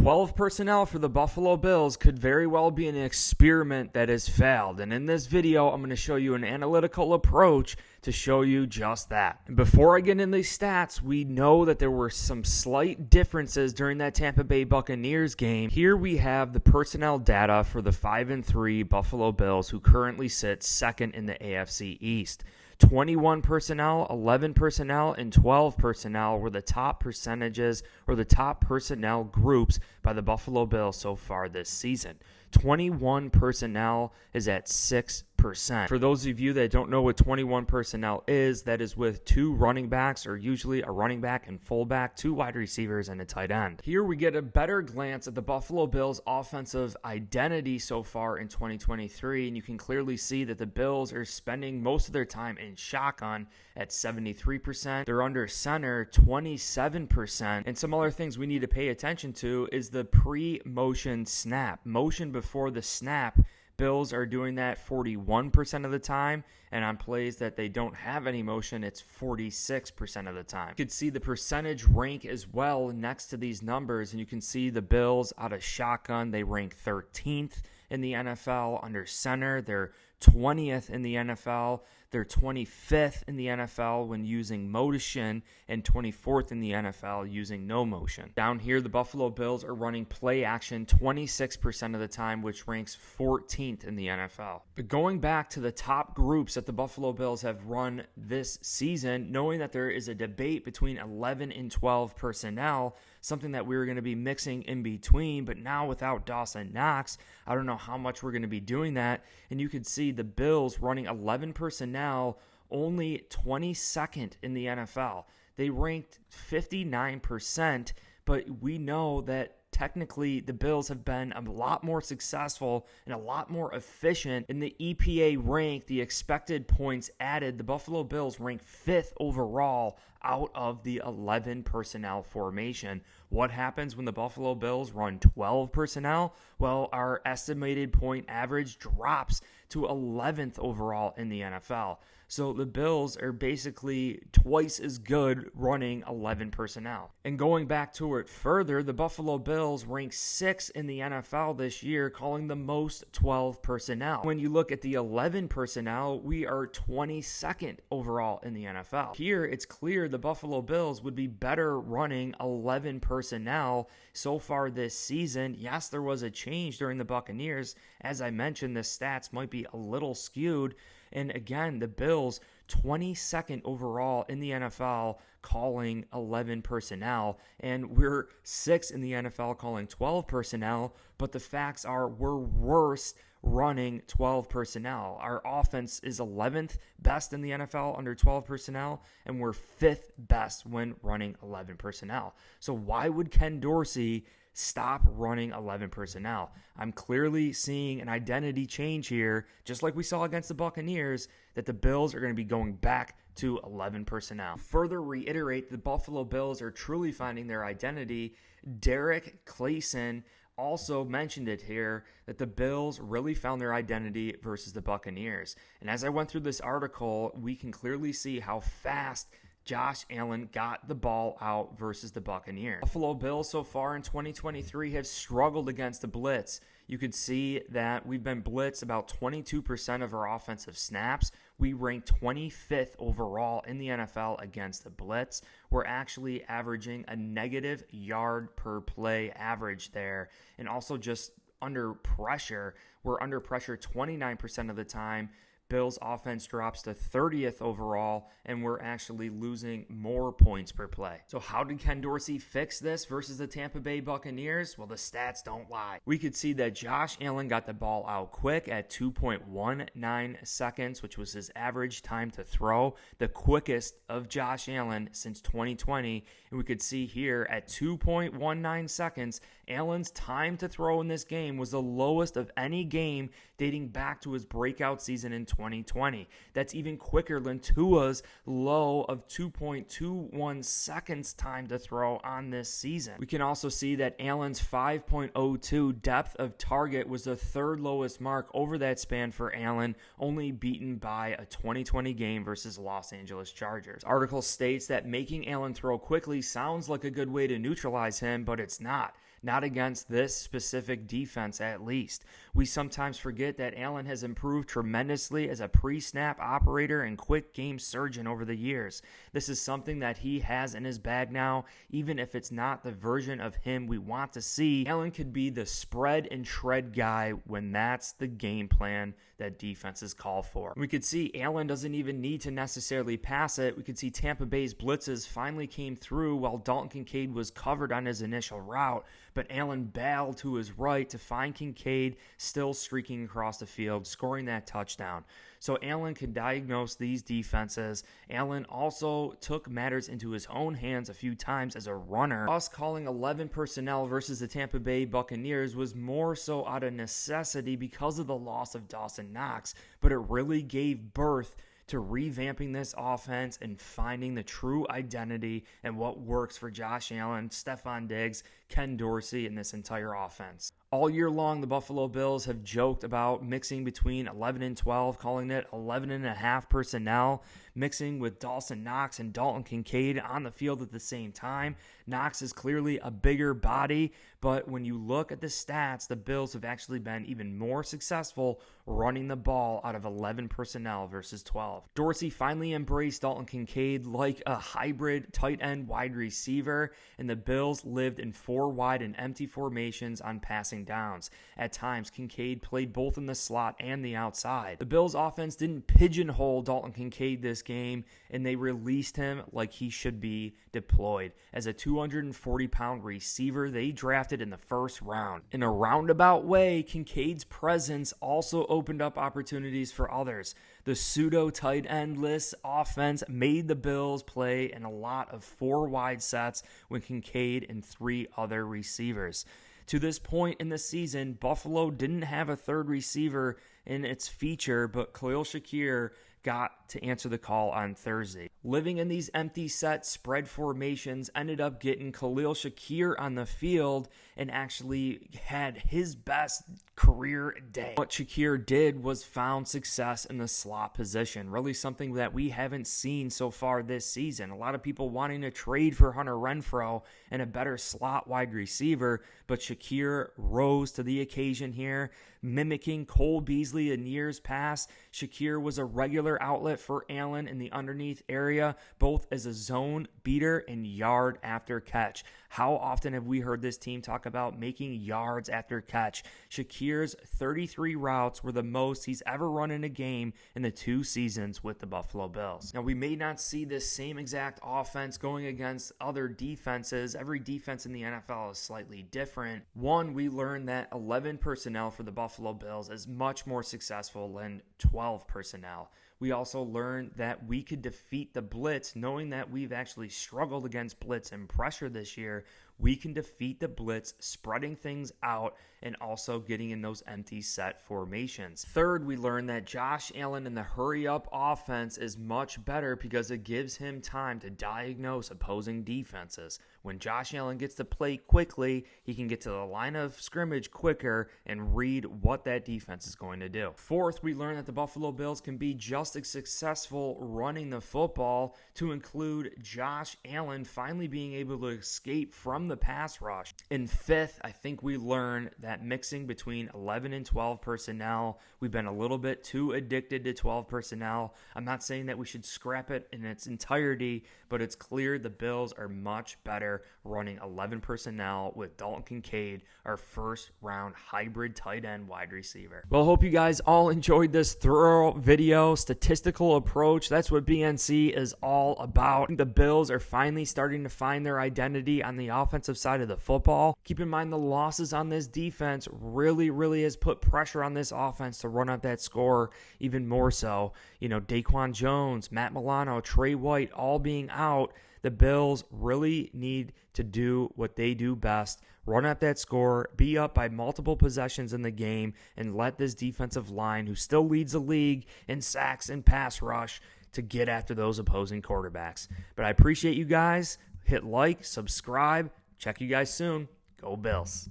12 personnel for the Buffalo Bills could very well be an experiment that has failed. And in this video, I'm going to show you an analytical approach to show you just that. And before I get into these stats, we know that there were some slight differences during that Tampa Bay Buccaneers game. Here we have the personnel data for the 5-3 Buffalo Bills, who currently sit second in the AFC East. 21 personnel, 11 personnel, and 12 personnel were the top percentages or the top personnel groups by the Buffalo Bills so far this season. 21 personnel is at 6%. For those of you that don't know what 21 personnel is, that is with 2 running backs, or usually a running back and fullback, 2 wide receivers, and a tight end. Here we get a better glance at the Buffalo Bills' offensive identity so far in 2023, and you can clearly see that the Bills are spending most of their time in shotgun at 73%. They're under center 27%. And some other things we need to pay attention to is the pre-motion snap. Motion before the snap, Bills are doing that 41% of the time, and on plays that they don't have any motion, it's 46% of the time. You can see the percentage rank as well next to these numbers, and you can see the Bills out of shotgun, they rank 13th in the NFL. Under center, they're 20th in the NFL. They're 25th in the NFL when using motion, and 24th in the NFL using no motion. Down here, the Buffalo Bills are running play action 26% of the time, which ranks 14th in the NFL. But going back to the top groups that the Buffalo Bills have run this season, knowing that there is a debate between 11 and 12 personnel, something that we were going to be mixing in between, but now without Dawson Knox, I don't know how much we're going to be doing that. And you could see the Bills running 11 personnel, only 22nd in the NFL. They ranked 59%, but we know that technically the Bills have been a lot more successful and a lot more efficient. In the EPA rank, the expected points added, the Buffalo Bills rank 5th overall out of the 11 personnel formation. What happens when the Buffalo Bills run 12 personnel? Well, our estimated point average drops to 11th overall in the NFL. So the Bills are basically twice as good running 11 personnel. And going back to it further, the Buffalo Bills rank 6th in the NFL this year, calling the most 12 personnel. When you look at the 11 personnel, we are 22nd overall in the NFL. Here, it's clear the Buffalo Bills would be better running 11 personnel so far this season. Yes, there was a change during the Buccaneers. As I mentioned, the stats might be a little skewed. And again, the Bills, 22nd overall in the NFL, calling 11 personnel. And we're 6th in the NFL calling 12 personnel. But the facts are we're worst running 12 personnel. Our offense is 11th best in the NFL under 12 personnel, and we're 5th best when running 11 personnel. So why would Ken Dorsey stop running 11 personnel? I'm clearly seeing an identity change here, just like we saw against the Buccaneers, that the Bills are going to be going back to 11 personnel. Further reiterate, the Buffalo Bills are truly finding their identity. Derek Clayson also mentioned it here, that the Bills really found their identity versus the Buccaneers. And as I went through this article, we can clearly see how fast Josh Allen got the ball out versus the Buccaneers. Buffalo Bills so far in 2023 have struggled against the blitz. You could see that we've been blitzed about 22% of our offensive snaps. We rank 25th overall in the NFL against the blitz. We're actually averaging a negative yard per play average there. And also just under pressure, we're under pressure 29% of the time. Bills offense drops to 30th overall, and we're actually losing more points per play. So how did Ken Dorsey fix this versus the Tampa Bay Buccaneers? Well, the stats don't lie. We could see that Josh Allen got the ball out quick at 2.19 seconds, which was his average time to throw, the quickest of Josh Allen since 2020. And we could see here at 2.19 seconds, Allen's time to throw in this game was the lowest of any game dating back to his breakout season in 2020. That's even quicker than Tua's low of 2.21 seconds time to throw on this season. We can also see that Allen's 5.02 depth of target was the third lowest mark over that span for Allen, only beaten by a 2020 game versus Los Angeles Chargers. The article states that making Allen throw quickly sounds like a good way to neutralize him, but it's not. not against this specific defense at least. We sometimes forget that Allen has improved tremendously as a pre-snap operator and quick game surgeon over the years. This is something that he has in his bag now, even if it's not the version of him we want to see. Allen could be the spread and shred guy when that's the game plan that defenses call for. We could see Allen doesn't even need to necessarily pass it. We could see Tampa Bay's blitzes finally came through while Dalton Kincaid was covered on his initial route, but Allen bailed to his right to find Kincaid still streaking across the field, scoring that touchdown. So Allen could diagnose these defenses. Allen also took matters into his own hands a few times as a runner. Us calling 11 personnel versus the Tampa Bay Buccaneers was more so out of necessity because of the loss of Dawson Knox, but it really gave birth to revamping this offense and finding the true identity and what works for Josh Allen, Stefon Diggs, Ken Dorsey, and this entire offense. All year long, the Buffalo Bills have joked about mixing between 11 and 12, calling it 11 and a half personnel, mixing with Dawson Knox and Dalton Kincaid on the field at the same time. Knox is clearly a bigger body, but when you look at the stats, the Bills have actually been even more successful running the ball out of 11 personnel versus 12. Dorsey finally embraced Dalton Kincaid like a hybrid tight end wide receiver, and the Bills lived in 4 wide and empty formations on passing downs. At times, Kincaid played both in the slot and the outside. The Bills offense didn't pigeonhole Dalton Kincaid this game, and they released him like he should be deployed. As a 240-pound receiver they drafted in the first round. In a roundabout way, Kincaid's presence also opened up opportunities for others. The pseudo tight endless offense made the Bills play in a lot of 4 wide sets with Kincaid and 3 other receivers. To this point in the season, Buffalo didn't have a third receiver in its feature, but Khalil Shakir got to answer the call on Thursday. Living in these empty set spread formations ended up getting Khalil Shakir on the field and actually had his best career day. What Shakir did was found success in the slot position, really something that we haven't seen so far this season. A lot of people wanting to trade for Hunter Renfrow and a better slot wide receiver, but Shakir rose to the occasion here, mimicking Cole Beasley in years past. Shakir was a regular outlet for Allen in the underneath area, both as a zone beater and yard after catch. How often have we heard this team talk about making yards after catch? Shakir's 33 routes were the most he's ever run in a game in the 2 seasons with the Buffalo Bills. Now, we may not see this same exact offense going against other defenses. Every defense in the NFL is slightly different. One, we learned that 11 personnel for the Buffalo Bills is much more successful than 12 personnel. We also learned that we could defeat the blitz, knowing that we've actually struggled against blitz and pressure this year. We can defeat the blitz, spreading things out and also getting in those empty set formations. Third, we learned that Josh Allen in the hurry-up offense is much better because it gives him time to diagnose opposing defenses. When Josh Allen gets to play quickly, he can get to the line of scrimmage quicker and read what that defense is going to do. Fourth, we learned that the Buffalo Bills can be just as successful running the football, to include Josh Allen finally being able to escape from the pass rush. And fifth, I think we learned that mixing between 11 and 12 personnel, we've been a little bit too addicted to 12 personnel. I'm not saying that we should scrap it in its entirety, but it's clear the Bills are much better running 11 personnel with Dalton Kincaid, our first round hybrid tight end wide receiver. Well, I hope you guys all enjoyed this thorough video, statistical approach. That's what BNC is all about. The Bills are finally starting to find their identity on the offensive side of the football. Keep in mind the losses on this defense really has put pressure on this offense to run up that score even more so. You know, Daquan Jones, Matt Milano, Trey White all being out. The Bills really need to do what they do best, run up that score, be up by multiple possessions in the game, and let this defensive line, who still leads the league in sacks and pass rush, to get after those opposing quarterbacks. But I appreciate you guys. Hit like, subscribe. Check you guys soon. Go Bills.